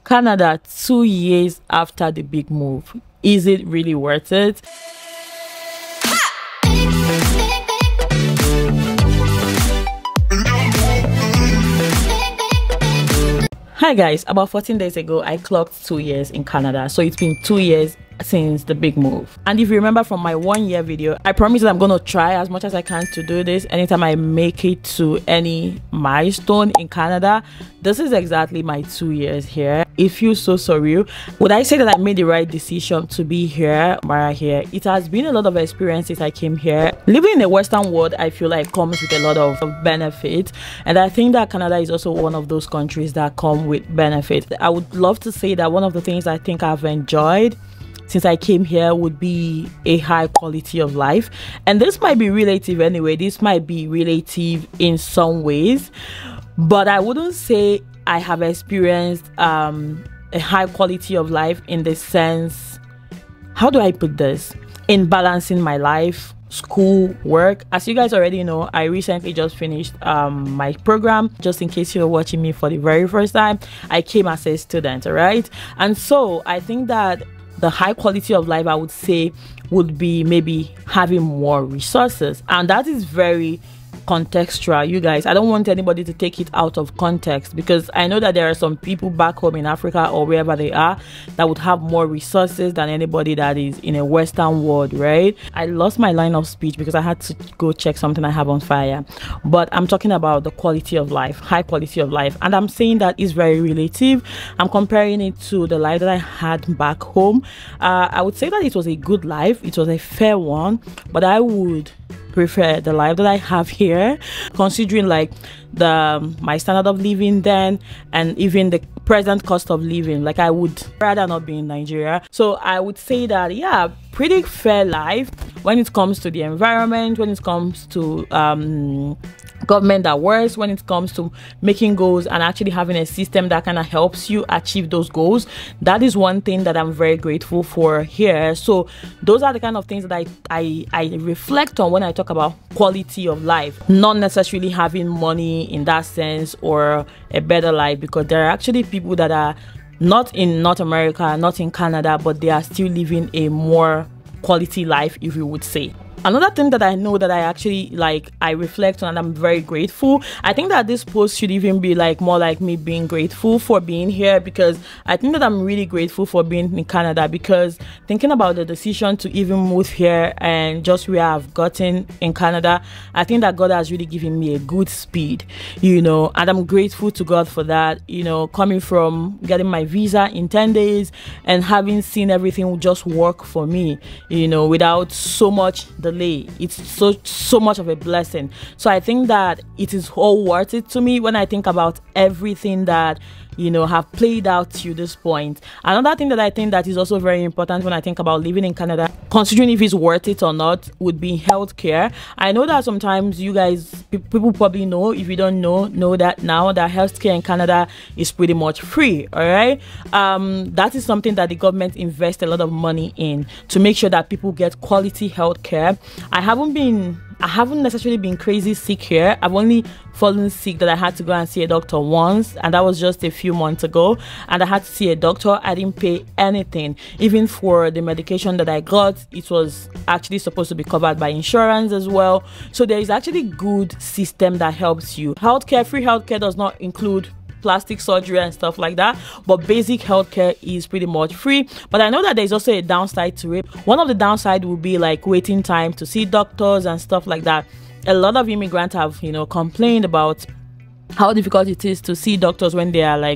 Canada 2 years after the big move. Is it really worth it? Hi guys, about 14 days ago I clocked 2 years in Canada, so it's been 2 years since the big move. And if you remember from my 1 year video, I promised that I'm gonna try as much as I can to do this anytime I make it to any milestone in Canada. This is exactly my 2 years here. It feels so surreal. Would I say that I made the right decision to be here, right here? It has been a lot of experiences. I came here. Living in the Western world, I feel like comes with a lot of benefits, and I think that Canada is also one of those countries that come with benefits. I would love to say that one of the things I think I've enjoyed since I came here would be a high quality of life. And this might be relative anyway. This might be relative in some ways, but I wouldn't say I have experienced a high quality of life in the sense, how do I put this, in balancing my life, school, work. As you guys already know, I recently just finished my program. Just in case you're watching me for the very first time, I came as a student, all right? And so I think that the high quality of life, I would say, would be maybe having more resources, and that is very contextual, you guys. I don't want anybody to take it out of context, because I know that there are some people back home in Africa or wherever they are that would have more resources than anybody that is in a Western world, right? I lost my line of speech because I had to go check something I have on fire, but I'm talking about the quality of life, high quality of life, and I'm saying that is very relative. I'm comparing it to the life that I had back home. I would say that it was a good life, it was a fair one, but I would prefer the life that I have here, considering like my standard of living then and even the present cost of living. Like, I would rather not be in Nigeria. So I would say that, yeah, pretty fair life when it comes to the environment, when it comes to government that works, when it comes to making goals and actually having a system that kind of helps you achieve those goals. That is one thing that I'm very grateful for here. So those are the kind of things that I reflect on when I talk about quality of life, not necessarily having money in that sense or a better life, because there are actually people that are not in North America, not in Canada, but they are still living a more quality life, if you would say. Another thing that I know that I actually I reflect on and I'm very grateful. I think that this post should even be more like me being grateful for being here, because I think that I'm really grateful for being in Canada, because thinking about the decision to even move here and just where I've gotten in Canada, I think that God has really given me a good speed, and I'm grateful to God for that, coming from getting my visa in 10 days and having seen everything just work for me, without so much delay. It's so much of a blessing. So I think that it is all worth it to me when I think about everything that have played out to this point. Another thing that I think that is also very important when I think about living in Canada, considering if it's worth it or not, would be healthcare. I know that sometimes you guys, people probably know, if you don't know that now, that healthcare in Canada is pretty much free, all right? That is something that the government invests a lot of money in, to make sure that people get quality healthcare. I haven't necessarily been crazy sick here. I've only fallen sick that I had to go and see a doctor once, and that was just a few months ago, and I had to see a doctor. I didn't pay anything. Even for the medication that I got, it was actually supposed to be covered by insurance as well. So there is actually good system that helps you. Free healthcare does not include plastic surgery and stuff like that, but basic healthcare is pretty much free. But I know that there's also a downside to it. One of the downside would be waiting time to see doctors and stuff like that. A lot of immigrants have complained about how difficult it is to see doctors when they are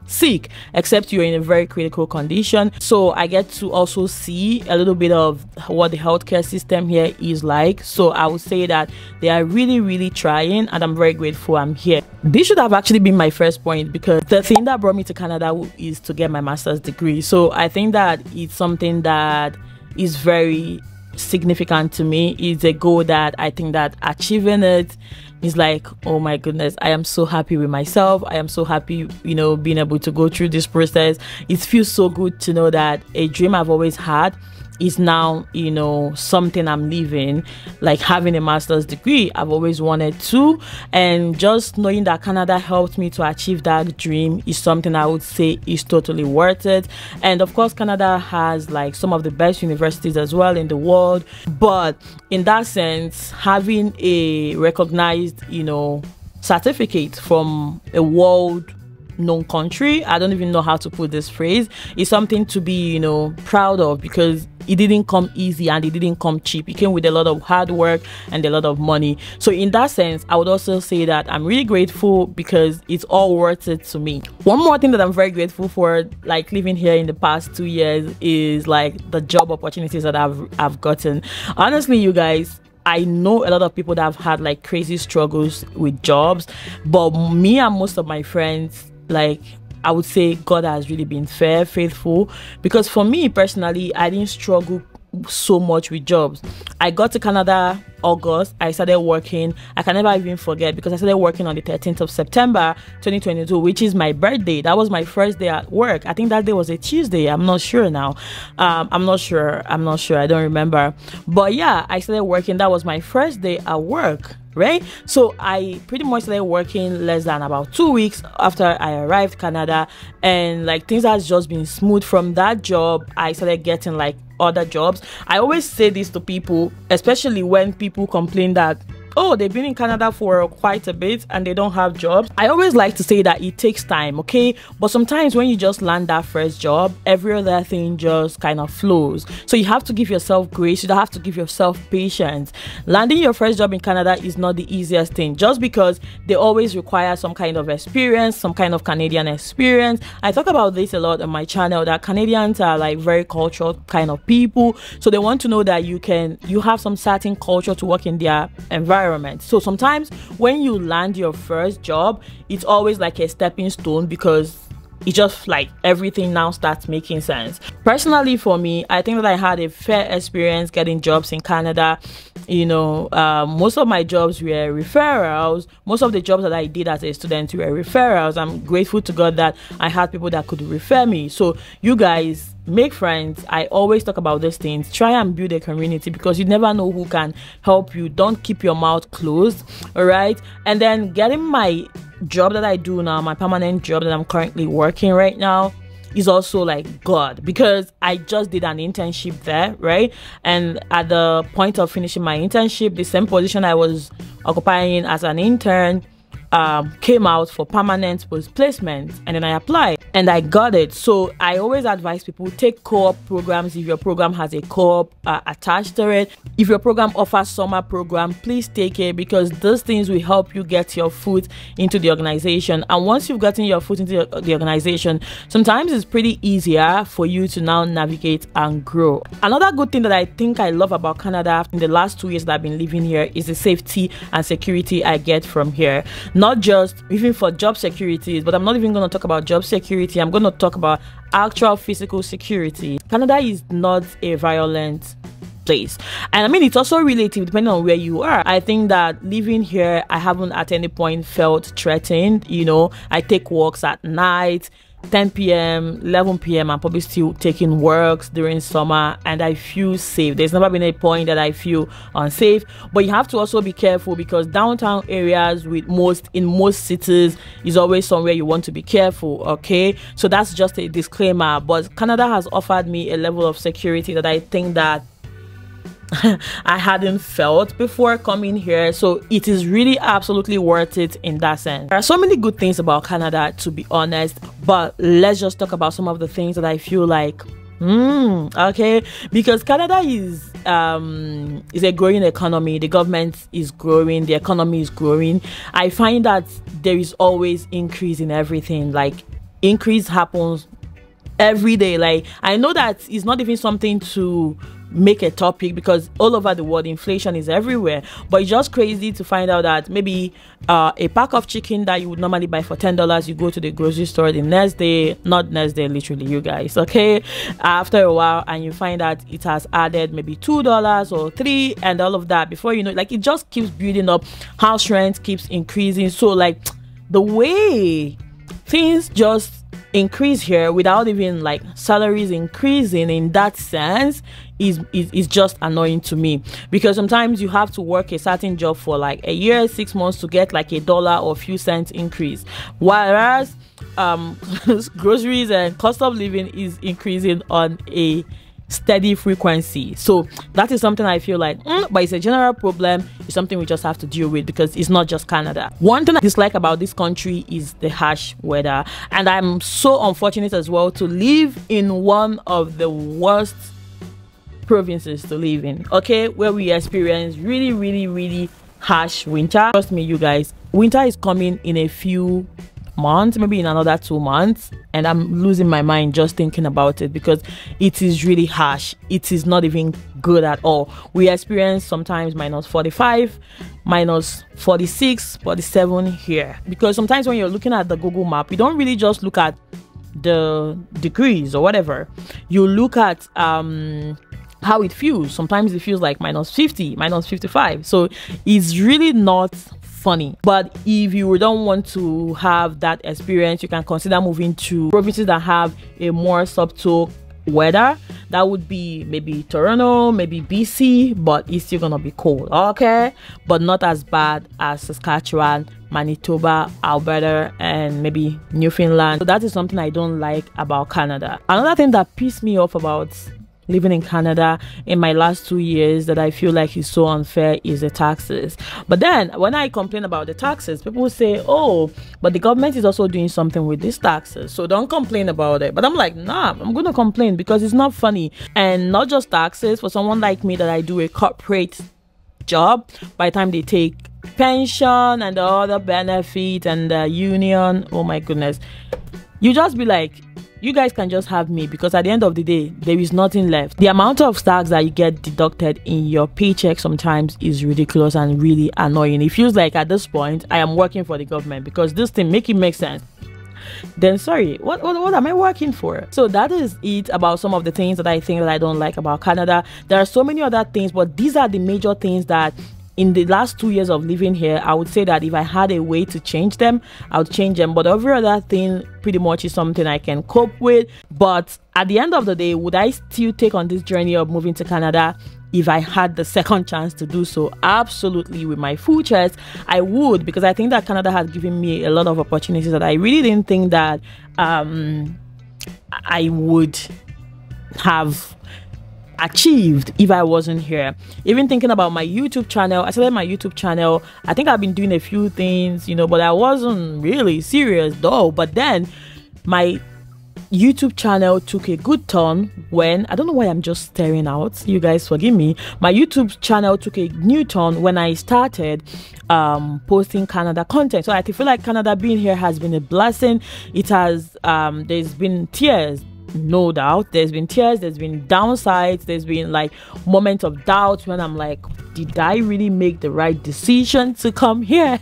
sick, except you're in a very critical condition. So I get to also see a little bit of what the healthcare system here is like. So I would say that they are really trying, and I'm very grateful I'm here. This should have actually been my first point, because the thing that brought me to Canada is to get my master's degree. So I think that it's something that is very significant to me. It's a goal that I think that achieving it is oh my goodness, I am so happy with myself. I am so happy, being able to go through this process. It feels so good to know that a dream I've always had is now, you know, something I'm living, like having a master's degree. I've always wanted to, and just knowing that Canada helped me to achieve that dream is something I would say is totally worth it. And of course, Canada has like some of the best universities as well in the world, but in that sense, having a recognized, you know, certificate from a world known country, I don't even know how to put this phrase, is something to be, you know, proud of, because it didn't come easy and it didn't come cheap. It came with a lot of hard work and a lot of money. So in that sense, I would also say that I'm really grateful because it's all worth it to me. One more thing that I'm very grateful for, like living here in the past 2 years, is like the job opportunities that I've gotten. Honestly, you guys, I know a lot of people that have had like crazy struggles with jobs, but me and most of my friends, like, I would say God has really been faithful, because for me personally, I didn't struggle so much with jobs. I got to Canada August. I started working. I can never even forget, because I started working on the 13th of September 2022, which is my birthday. That was my first day at work. I think that day was a Tuesday. I'm not sure now. I'm not sure. I don't remember. But yeah, I started working. That was my first day at work, right? So I pretty much started working less than about 2 weeks after I arrived Canada, and like things has just been smooth from that job. I started getting like other jobs. I always say this to people, especially when people complain that, oh, they've been in Canada for quite a bit and they don't have jobs. I always like to say that it takes time, okay? But sometimes when you just land that first job, every other thing just kind of flows. So you have to give yourself grace. You have to give yourself patience. Landing your first job in Canada is not the easiest thing, just because they always require some kind of experience, some kind of Canadian experience. I talk about this a lot on my channel, that Canadians are like very cultural kind of people. So they want to know that you have some certain culture to work in their environment. So sometimes when you land your first job, it's always like a stepping stone, because it just like everything now starts making sense. Personally, for me, I think that I had a fair experience getting jobs in Canada. You know, most of my jobs were referrals. Most of the jobs that I did as a student were referrals. I'm grateful to God that I had people that could refer me. So you guys, make friends. I always talk about these things. Try and build a community, because you never know who can help you. Don't keep your mouth closed, all right? And then getting my job that I do now, my permanent job that I'm currently working right now, is also like God, because I just did an internship there, right? And at the point of finishing my internship, the same position I was occupying as an intern came out for permanent placement, and then I applied and I got it. So I always advise people, take co-op programs if your program has a co-op attached to it. If your program offers summer program, please take it, because those things will help you get your foot into the organization. And once you've gotten your foot into the organization, sometimes it's pretty easier for you to now navigate and grow. Another good thing that I think I love about Canada in the last 2 years that I've been living here is the safety and security I get from here. Not just even for job security, but I'm not even going to talk about job security. I'm going to talk about actual physical security. Canada is not a violent place, and I mean, it's also relative depending on where you are. I think that living here, I haven't at any point felt threatened. You know, I take walks at night, 10 p.m, 11 p.m, I'm probably still taking walks during summer, and I feel safe. There's never been a point that I feel unsafe. But you have to also be careful, because downtown areas in most cities is always somewhere you want to be careful, okay? So that's just a disclaimer. But Canada has offered me a level of security that I think that I hadn't felt before coming here. So it is really absolutely worth it in that sense. There are so many good things about Canada, to be honest, but let's just talk about some of the things that I feel like okay, because Canada is a growing economy. The government is growing, the economy is growing. I find that there is always increase in everything. Like, increase happens every day. Like, I know that it's not even something to make a topic, because all over the world inflation is everywhere, but it's just crazy to find out that maybe a pack of chicken that you would normally buy for $10, you go to the grocery store the next day, not next day literally, you guys, okay, after a while, and you find that it has added maybe $2 or $3, and all of that. Before you know, like, it just keeps building up. House rent keeps increasing. So like, the way things just increase here without even like salaries increasing in that sense is just annoying to me, because sometimes you have to work a certain job for like a year, 6 months to get like $1 or a few cents increase, whereas groceries and cost of living is increasing on a steady frequency. So that is something I feel like but it's a general problem. It's something we just have to deal with, because it's not just Canada. One thing I dislike about this country is the harsh weather, and I'm so unfortunate as well to live in one of the worst provinces to live in, okay, where we experience really harsh winter. Trust me, you guys, winter is coming in a few months, maybe in another 2 months, and I'm losing my mind just thinking about it, because it is really harsh. It is not even good at all. We experience sometimes -45, -46, -47 here, because sometimes when you're looking at the Google map, you don't really just look at the degrees or whatever. You look at how it feels. Sometimes it feels like -50, -55. So it's really not funny. But if you don't want to have that experience, you can consider moving to provinces that have a more subtle weather. That would be maybe Toronto, maybe BC, but it's still gonna be cold, okay, but not as bad as Saskatchewan, Manitoba, Alberta, and maybe Newfoundland. So that is something I don't like about Canada. Another thing that pissed me off about living in Canada in my last 2 years that I feel like is so unfair is the taxes. But then when I complain about the taxes, people say, oh, but the government is also doing something with these taxes, so don't complain about it. But I'm like, nah, I'm gonna complain because it's not funny. And not just taxes, for someone like me that I do a corporate job, by the time they take pension and the other benefits and the union, oh my goodness, you just be like, you guys can just have me, because at the end of the day, there is nothing left. The amount of tax that you get deducted in your paycheck sometimes is ridiculous and really annoying. It feels like at this point, I am working for the government, because this thing make it make sense. Then sorry, what am I working for? So that is it about some of the things that I think that I don't like about Canada. There are so many other things, but these are the major things that in the last 2 years of living here, I would say that if I had a way to change them, I would change them. But every other thing pretty much is something I can cope with. But at the end of the day, would I still take on this journey of moving to Canada if I had the second chance to do so? Absolutely, with my full chest, I would, because I think that Canada has given me a lot of opportunities that I really didn't think that I would have achieved if I wasn't here. Even thinking about my YouTube channel, I started my YouTube channel, I think I've been doing a few things, you know, but I wasn't really serious though. But then my YouTube channel took a good turn when, I don't know why I'm just staring out, you guys forgive me. My YouTube channel took a new turn when I started posting Canada content. So I feel like Canada being here has been a blessing. It has there's been tears, no doubt. There's been tears, there's been downsides, there's been like moments of doubt when I'm like, did I really make the right decision to come here?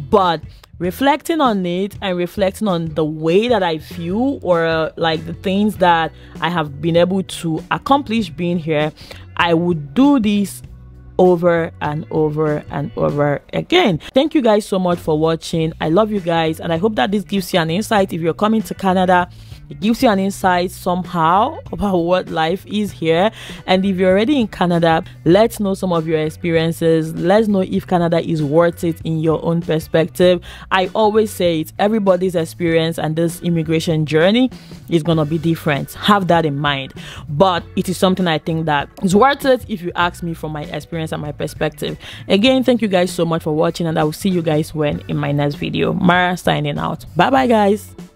But reflecting on it and reflecting on the way that I feel, or like the things that I have been able to accomplish being here, I would do this over and over and over again. Thank you guys so much for watching. I love you guys, and I hope that this gives you an insight. If you're coming to Canada, it gives you an insight somehow about what life is here. And if you're already in Canada, let's know some of your experiences. Let's know if Canada is worth it in your own perspective. I always say it's everybody's experience, and this immigration journey is gonna be different. Have that in mind. But it is something I think that is worth it if you ask me from my experience and my perspective. Again, thank you guys so much for watching, and I will see you guys when in my next video. Mara signing out. Bye bye guys.